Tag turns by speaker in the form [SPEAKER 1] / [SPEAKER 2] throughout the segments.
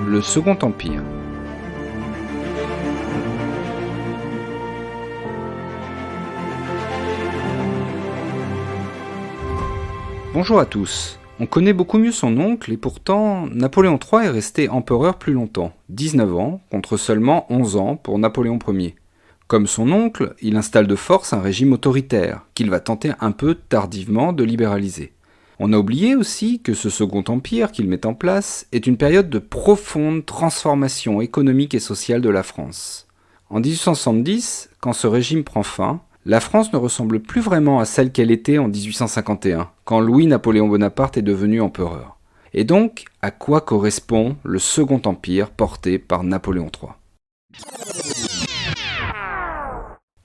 [SPEAKER 1] le Second Empire. Bonjour à tous. On connaît beaucoup mieux son oncle et pourtant, Napoléon III est resté empereur plus longtemps, 19 ans, contre seulement 11 ans pour Napoléon Ier. Comme son oncle, il installe de force un régime autoritaire, qu'il va tenter un peu tardivement de libéraliser. On a oublié aussi que ce Second Empire qu'il met en place est une période de profonde transformation économique et sociale de la France. En 1870, quand ce régime prend fin, la France ne ressemble plus vraiment à celle qu'elle était en 1851, quand Louis-Napoléon Bonaparte est devenu empereur. Et donc, à quoi correspond le Second Empire porté par Napoléon III ?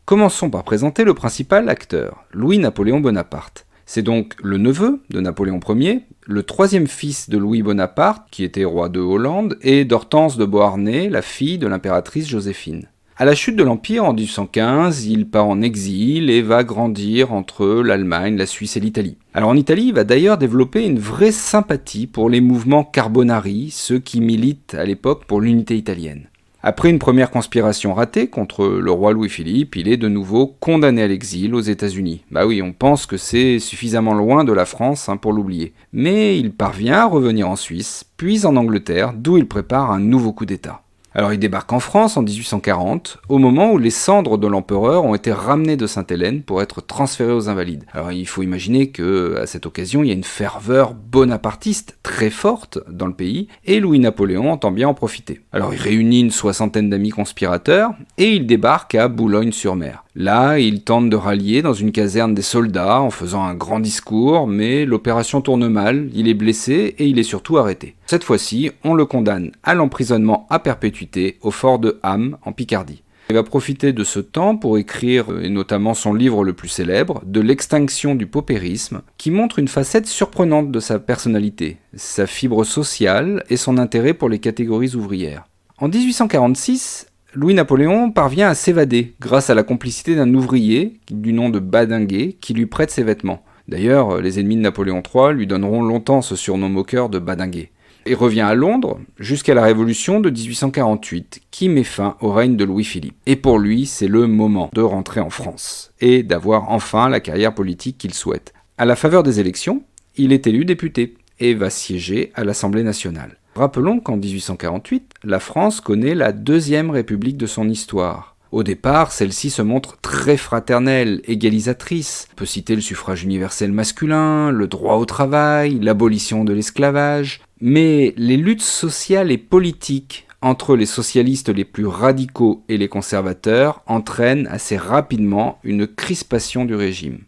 [SPEAKER 1] Commençons par présenter le principal acteur, Louis-Napoléon Bonaparte. C'est donc le neveu de Napoléon Ier, le troisième fils de Louis Bonaparte, qui était roi de Hollande, et d'Hortense de Beauharnais, la fille de l'impératrice Joséphine. À la chute de l'Empire en 1815, il part en exil et va grandir entre l'Allemagne, la Suisse et l'Italie. Alors en Italie, il va d'ailleurs développer une vraie sympathie pour les mouvements Carbonari, ceux qui militent à l'époque pour l'unité italienne. Après une première conspiration ratée contre le roi Louis-Philippe, il est de nouveau condamné à l'exil aux États-Unis. Bah oui, on pense que c'est suffisamment loin de la France pour l'oublier. Mais il parvient à revenir en Suisse, puis en Angleterre, d'où il prépare un nouveau coup d'État. Alors il débarque en France en 1840, au moment où les cendres de l'empereur ont été ramenées de Sainte-Hélène pour être transférées aux Invalides. Alors il faut imaginer qu'à cette occasion, il y a une ferveur bonapartiste très forte dans le pays, et Louis-Napoléon entend bien en profiter. Alors il réunit une soixantaine d'amis conspirateurs, et il débarque à Boulogne-sur-Mer. Là, il tente de rallier dans une caserne des soldats en faisant un grand discours, mais l'opération tourne mal, il est blessé et il est surtout arrêté. Cette fois-ci, on le condamne à l'emprisonnement à perpétuité au fort de Ham, en Picardie. Il va profiter de ce temps pour écrire, et notamment son livre le plus célèbre, De l'extinction du paupérisme, qui montre une facette surprenante de sa personnalité, sa fibre sociale et son intérêt pour les catégories ouvrières. En 1846, Louis-Napoléon parvient à s'évader grâce à la complicité d'un ouvrier du nom de Badinguet qui lui prête ses vêtements. D'ailleurs, les ennemis de Napoléon III lui donneront longtemps ce surnom moqueur de Badinguet. Il revient à Londres jusqu'à la Révolution de 1848 qui met fin au règne de Louis-Philippe. Et pour lui, c'est le moment de rentrer en France et d'avoir enfin la carrière politique qu'il souhaite. À la faveur des élections, il est élu député et va siéger à l'Assemblée nationale. Rappelons qu'en 1848, la France connaît la deuxième république de son histoire. Au départ, celle-ci se montre très fraternelle, égalisatrice. On peut citer le suffrage universel masculin, le droit au travail, l'abolition de l'esclavage. Mais les luttes sociales et politiques entre les socialistes les plus radicaux et les conservateurs entraînent assez rapidement une crispation du régime.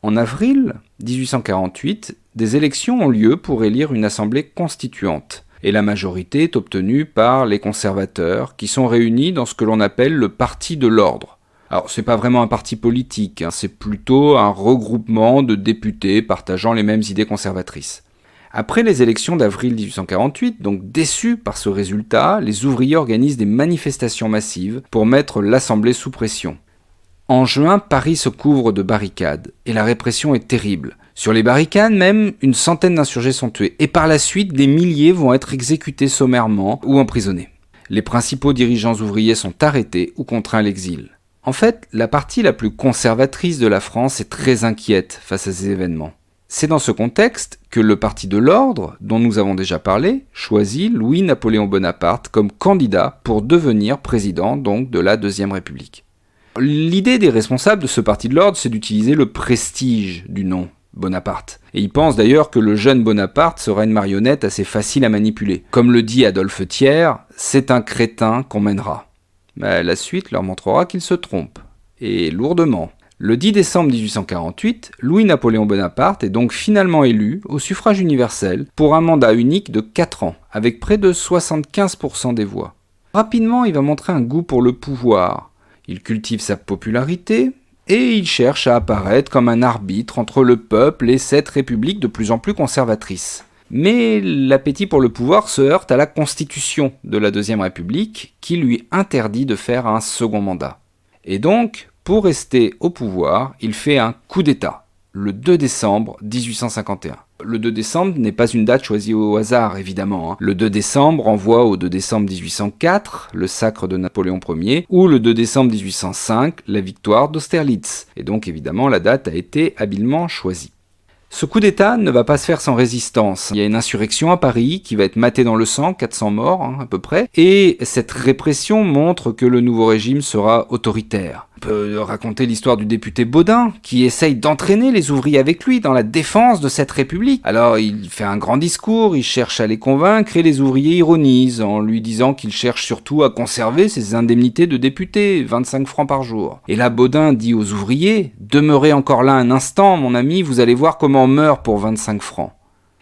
[SPEAKER 1] En avril 1848, des élections ont lieu pour élire une assemblée constituante. Et la majorité est obtenue par les conservateurs, qui sont réunis dans ce que l'on appelle le Parti de l'Ordre. Alors, c'est pas vraiment un parti politique, c'est plutôt un regroupement de députés partageant les mêmes idées conservatrices. Après les élections d'avril 1848, donc déçus par ce résultat, les ouvriers organisent des manifestations massives pour mettre l'Assemblée sous pression. En juin, Paris se couvre de barricades, et la répression est terrible. Sur les barricades même, une centaine d'insurgés sont tués, et par la suite, des milliers vont être exécutés sommairement ou emprisonnés. Les principaux dirigeants ouvriers sont arrêtés ou contraints à l'exil. En fait, la partie la plus conservatrice de la France est très inquiète face à ces événements. C'est dans ce contexte que le Parti de l'Ordre, dont nous avons déjà parlé, choisit Louis-Napoléon Bonaparte comme candidat pour devenir président donc de la Deuxième République. L'idée des responsables de ce Parti de l'Ordre, c'est d'utiliser le prestige du nom Bonaparte. Et ils pensent d'ailleurs que le jeune Bonaparte sera une marionnette assez facile à manipuler. Comme le dit Adolphe Thiers, c'est un crétin qu'on mènera. Mais la suite leur montrera qu'ils se trompent. Et lourdement. Le 10 décembre 1848, Louis-Napoléon Bonaparte est donc finalement élu au suffrage universel pour un mandat unique de 4 ans, avec près de 75% des voix. Rapidement, il va montrer un goût pour le pouvoir. Il cultive sa popularité et il cherche à apparaître comme un arbitre entre le peuple et cette république de plus en plus conservatrice. Mais l'appétit pour le pouvoir se heurte à la constitution de la Deuxième République qui lui interdit de faire un second mandat. Et donc, pour rester au pouvoir, il fait un coup d'État, le 2 décembre 1851. Le 2 décembre n'est pas une date choisie au hasard, évidemment. Le 2 décembre renvoie au 2 décembre 1804, le sacre de Napoléon Ier, ou le 2 décembre 1805, la victoire d'Austerlitz. Et donc, évidemment, la date a été habilement choisie. Ce coup d'État ne va pas se faire sans résistance. Il y a une insurrection à Paris qui va être matée dans le sang, 400 morts à peu près, et cette répression montre que le nouveau régime sera autoritaire. On peut raconter l'histoire du député Baudin, qui essaye d'entraîner les ouvriers avec lui dans la défense de cette république. Alors il fait un grand discours, il cherche à les convaincre et les ouvriers ironisent en lui disant qu'il cherche surtout à conserver ses indemnités de député, 25 francs par jour. Et là Baudin dit aux ouvriers « Demeurez encore là un instant, mon ami, vous allez voir comment on meurt pour 25 francs. »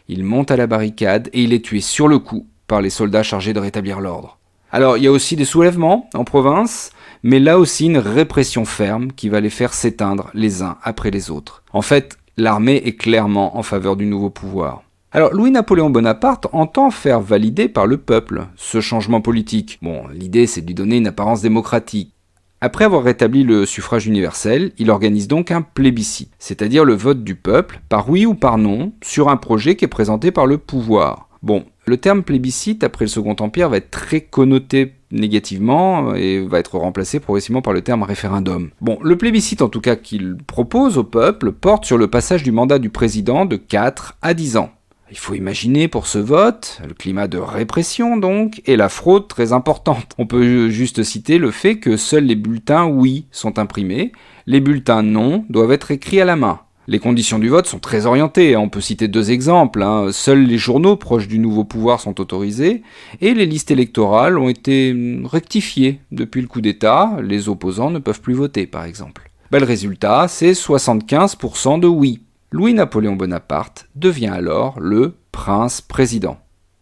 [SPEAKER 1] Il monte à la barricade et il est tué sur le coup par les soldats chargés de rétablir l'ordre. Alors il y a aussi des soulèvements en province, mais là aussi une répression ferme qui va les faire s'éteindre les uns après les autres. En fait, l'armée est clairement en faveur du nouveau pouvoir. Alors Louis-Napoléon Bonaparte entend faire valider par le peuple ce changement politique. Bon, l'idée c'est de lui donner une apparence démocratique. Après avoir rétabli le suffrage universel, il organise donc un plébiscite, c'est-à-dire le vote du peuple, par oui ou par non, sur un projet qui est présenté par le pouvoir. Bon, le terme plébiscite, après le Second Empire, va être très connoté négativement et va être remplacé progressivement par le terme référendum. Bon, le plébiscite en tout cas qu'il propose au peuple porte sur le passage du mandat du président de 4 à 10 ans. Il faut imaginer pour ce vote, le climat de répression donc, et la fraude très importante. On peut juste citer le fait que seuls les bulletins oui sont imprimés, les bulletins non doivent être écrits à la main. Les conditions du vote sont très orientées, on peut citer 2 exemples. Seuls les journaux proches du nouveau pouvoir sont autorisés, et les listes électorales ont été rectifiées depuis le coup d'État, les opposants ne peuvent plus voter par exemple. Le résultat, c'est 75% de oui. Louis-Napoléon Bonaparte devient alors le prince-président.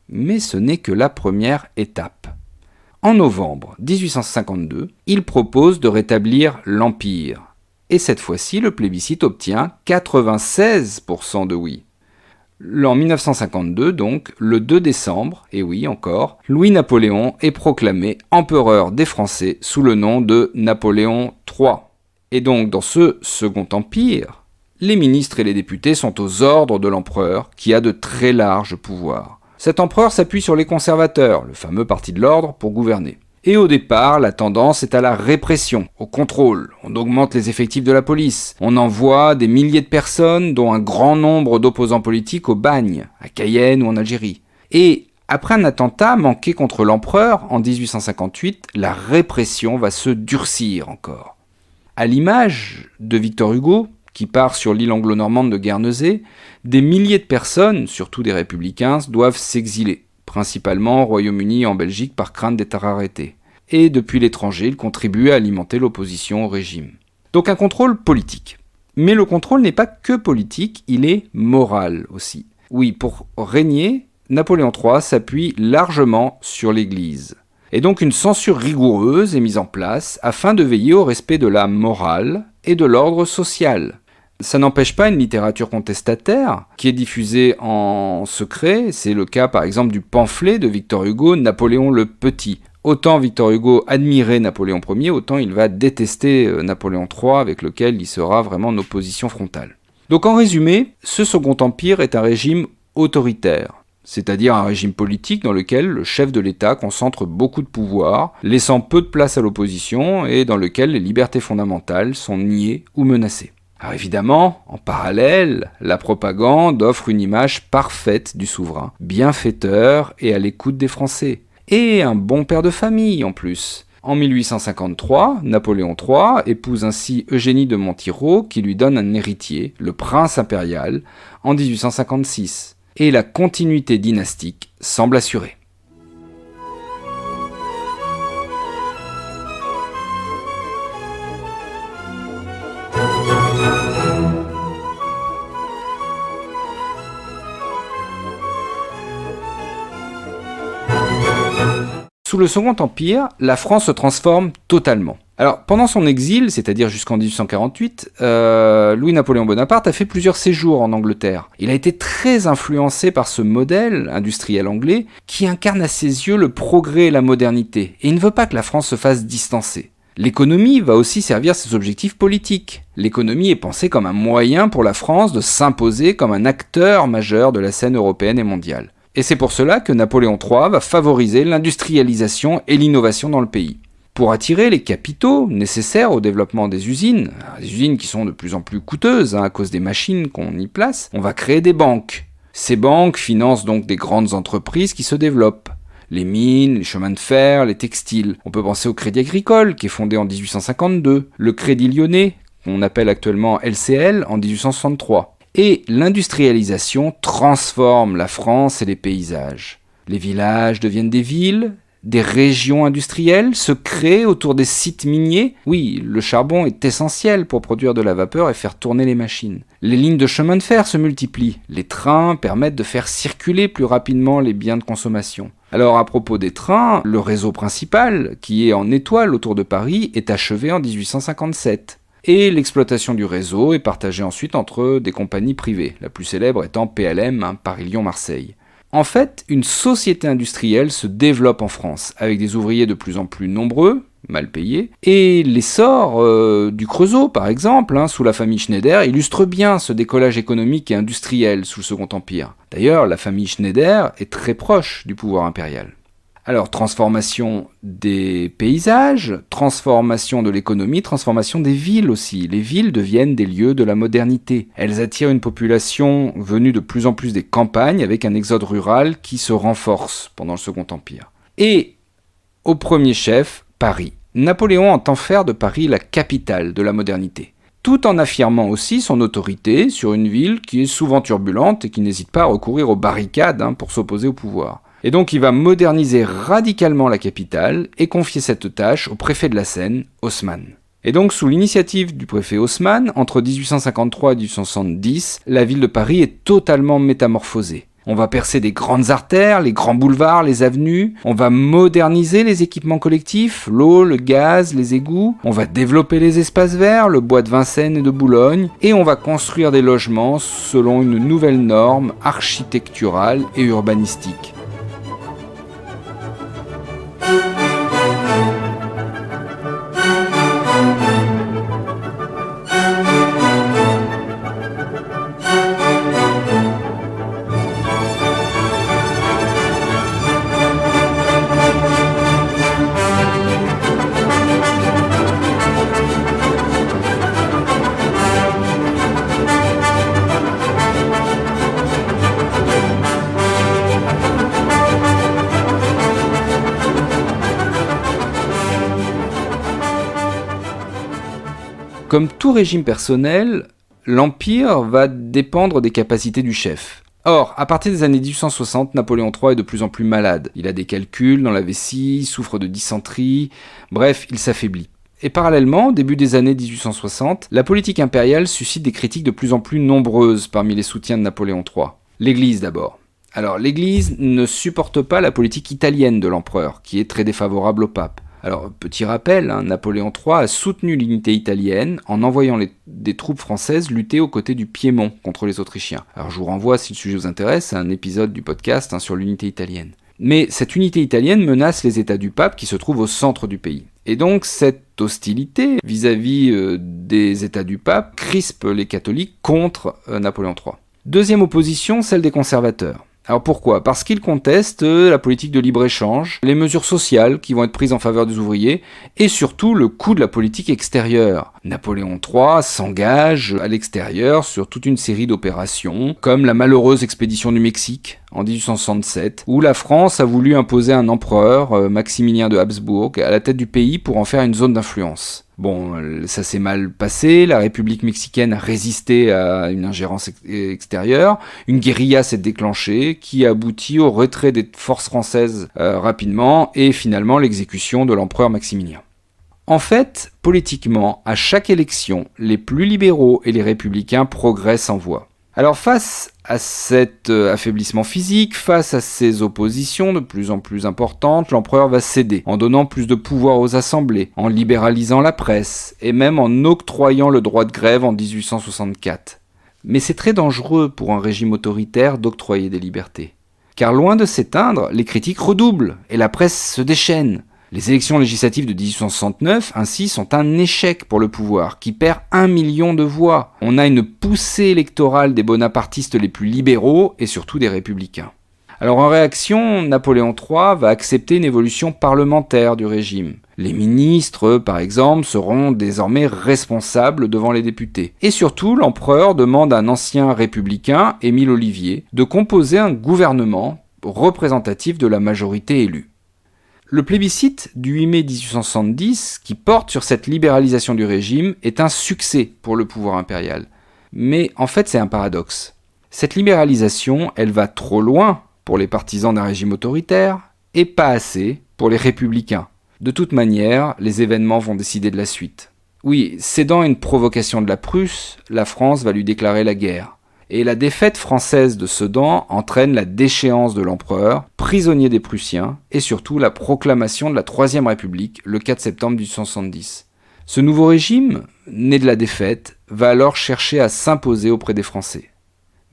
[SPEAKER 1] Mais ce n'est que la première étape. En novembre 1852, il propose de rétablir l'Empire. Et cette fois-ci, le plébiscite obtient 96% de oui. En 1952, donc, le 2 décembre, et oui encore, Louis-Napoléon est proclamé empereur des Français sous le nom de Napoléon III. Et donc, dans ce Second Empire, les ministres et les députés sont aux ordres de l'empereur, qui a de très larges pouvoirs. Cet empereur s'appuie sur les conservateurs, le fameux parti de l'ordre, pour gouverner. Et au départ, la tendance est à la répression, au contrôle. On augmente les effectifs de la police. On envoie des milliers de personnes, dont un grand nombre d'opposants politiques, au bagne, à Cayenne ou en Algérie. Et après un attentat manqué contre l'empereur en 1858, la répression va se durcir encore. À l'image de Victor Hugo, qui part sur l'île anglo-normande de Guernesey, des milliers de personnes, surtout des républicains, doivent s'exiler, principalement au Royaume-Uni et en Belgique par crainte d'être arrêtés. Et depuis l'étranger, il contribue à alimenter l'opposition au régime. Donc un contrôle politique. Mais le contrôle n'est pas que politique, il est moral aussi. Oui, pour régner, Napoléon III s'appuie largement sur l'Église. Et donc une censure rigoureuse est mise en place afin de veiller au respect de la morale et de l'ordre social. Ça n'empêche pas une littérature contestataire qui est diffusée en secret. C'est le cas par exemple du pamphlet de Victor Hugo, Napoléon le Petit. Autant Victor Hugo admirait Napoléon Ier, autant il va détester Napoléon III, avec lequel il sera vraiment en opposition frontale. Donc en résumé, ce Second Empire est un régime autoritaire, c'est-à-dire un régime politique dans lequel le chef de l'État concentre beaucoup de pouvoir, laissant peu de place à l'opposition et dans lequel les libertés fondamentales sont niées ou menacées. Alors évidemment, en parallèle, la propagande offre une image parfaite du souverain, bienfaiteur et à l'écoute des Français. Et un bon père de famille en plus. En 1853, Napoléon III épouse ainsi Eugénie de Montijo qui lui donne un héritier, le prince impérial, en 1856. Et la continuité dynastique semble assurée. Sous le Second Empire, la France se transforme totalement. Alors, pendant son exil, c'est-à-dire jusqu'en 1848, Louis-Napoléon Bonaparte a fait plusieurs séjours en Angleterre. Il a été très influencé par ce modèle industriel anglais qui incarne à ses yeux le progrès et la modernité, et il ne veut pas que la France se fasse distancer. L'économie va aussi servir ses objectifs politiques. L'économie est pensée comme un moyen pour la France de s'imposer comme un acteur majeur de la scène européenne et mondiale. Et c'est pour cela que Napoléon III va favoriser l'industrialisation et l'innovation dans le pays. Pour attirer les capitaux nécessaires au développement des usines qui sont de plus en plus coûteuses à cause des machines qu'on y place, on va créer des banques. Ces banques financent donc des grandes entreprises qui se développent. Les mines, les chemins de fer, les textiles. On peut penser au Crédit Agricole, qui est fondé en 1852, le Crédit Lyonnais, qu'on appelle actuellement LCL, en 1863. Et l'industrialisation transforme la France et les paysages. Les villages deviennent des villes, des régions industrielles se créent autour des sites miniers. Oui, le charbon est essentiel pour produire de la vapeur et faire tourner les machines. Les lignes de chemin de fer se multiplient. Les trains permettent de faire circuler plus rapidement les biens de consommation. Alors à propos des trains, le réseau principal, qui est en étoile autour de Paris, est achevé en 1857. Et l'exploitation du réseau est partagée ensuite entre des compagnies privées, la plus célèbre étant PLM, Paris-Lyon-Marseille. En fait, une société industrielle se développe en France, avec des ouvriers de plus en plus nombreux, mal payés, et l'essor du Creusot, par exemple, sous la famille Schneider, illustre bien ce décollage économique et industriel sous le Second Empire. D'ailleurs, la famille Schneider est très proche du pouvoir impérial. Alors, transformation des paysages, transformation de l'économie, transformation des villes aussi. Les villes deviennent des lieux de la modernité. Elles attirent une population venue de plus en plus des campagnes avec un exode rural qui se renforce pendant le Second Empire. Et, au premier chef, Paris. Napoléon entend faire de Paris la capitale de la modernité, tout en affirmant aussi son autorité sur une ville qui est souvent turbulente et qui n'hésite pas à recourir aux barricades pour s'opposer au pouvoir. Et donc il va moderniser radicalement la capitale et confier cette tâche au préfet de la Seine, Haussmann. Et donc sous l'initiative du préfet Haussmann, entre 1853 et 1870, la ville de Paris est totalement métamorphosée. On va percer des grandes artères, les grands boulevards, les avenues, on va moderniser les équipements collectifs, l'eau, le gaz, les égouts, on va développer les espaces verts, le bois de Vincennes et de Boulogne, et on va construire des logements selon une nouvelle norme architecturale et urbanistique. Comme tout régime personnel, l'Empire va dépendre des capacités du chef. Or, à partir des années 1860, Napoléon III est de plus en plus malade. Il a des calculs dans la vessie, souffre de dysenterie, bref, il s'affaiblit. Et parallèlement, au début des années 1860, la politique impériale suscite des critiques de plus en plus nombreuses parmi les soutiens de Napoléon III. L'Église d'abord. Alors, l'Église ne supporte pas la politique italienne de l'empereur, qui est très défavorable au pape. Alors, petit rappel, Napoléon III a soutenu l'unité italienne en envoyant des troupes françaises lutter aux côtés du Piémont contre les Autrichiens. Alors, je vous renvoie, si le sujet vous intéresse, à un épisode du podcast sur l'unité italienne. Mais cette unité italienne menace les États du pape qui se trouvent au centre du pays. Et donc, cette hostilité vis-à-vis des États du pape crispe les catholiques contre Napoléon III. Deuxième opposition, celle des conservateurs. Alors pourquoi ? Parce qu'ils contestent la politique de libre-échange, les mesures sociales qui vont être prises en faveur des ouvriers, et surtout le coût de la politique extérieure. Napoléon III s'engage à l'extérieur sur toute une série d'opérations, comme la malheureuse expédition du Mexique en 1867, où la France a voulu imposer un empereur, Maximilien de Habsbourg, à la tête du pays pour en faire une zone d'influence. Bon, ça s'est mal passé, la République mexicaine a résisté à une ingérence extérieure, une guérilla s'est déclenchée qui aboutit au retrait des forces françaises rapidement et finalement l'exécution de l'empereur Maximilien. En fait, politiquement, à chaque élection, les plus libéraux et les républicains progressent en voix. Alors face à cet affaiblissement physique, face à ces oppositions de plus en plus importantes, l'empereur va céder, en donnant plus de pouvoir aux assemblées, en libéralisant la presse, et même en octroyant le droit de grève en 1864. Mais c'est très dangereux pour un régime autoritaire d'octroyer des libertés. Car loin de s'éteindre, les critiques redoublent, et la presse se déchaîne. Les élections législatives de 1869, ainsi, sont un échec pour le pouvoir, qui perd 1 million de voix. On a une poussée électorale des bonapartistes les plus libéraux et surtout des républicains. Alors en réaction, Napoléon III va accepter une évolution parlementaire du régime. Les ministres, par exemple, seront désormais responsables devant les députés. Et surtout, l'empereur demande à un ancien républicain, Émile Ollivier, de composer un gouvernement représentatif de la majorité élue. Le plébiscite du 8 mai 1870, qui porte sur cette libéralisation du régime, est un succès pour le pouvoir impérial. Mais en fait, c'est un paradoxe. Cette libéralisation, elle va trop loin pour les partisans d'un régime autoritaire et pas assez pour les républicains. De toute manière, les événements vont décider de la suite. Oui, cédant à une provocation de la Prusse, la France va lui déclarer la guerre. Et la défaite française de Sedan entraîne la déchéance de l'empereur, prisonnier des Prussiens, et surtout la proclamation de la Troisième République le 4 septembre 1870. Ce nouveau régime, né de la défaite, va alors chercher à s'imposer auprès des Français.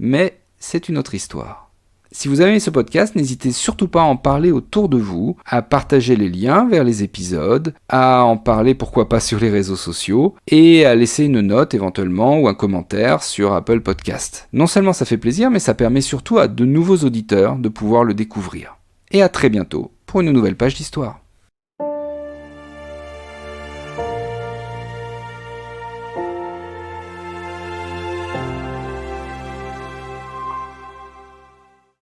[SPEAKER 1] Mais c'est une autre histoire. Si vous avez aimé ce podcast, n'hésitez surtout pas à en parler autour de vous, à partager les liens vers les épisodes, à en parler pourquoi pas sur les réseaux sociaux, et à laisser une note éventuellement ou un commentaire sur Apple Podcast. Non seulement ça fait plaisir, mais ça permet surtout à de nouveaux auditeurs de pouvoir le découvrir. Et à très bientôt pour une nouvelle page d'histoire.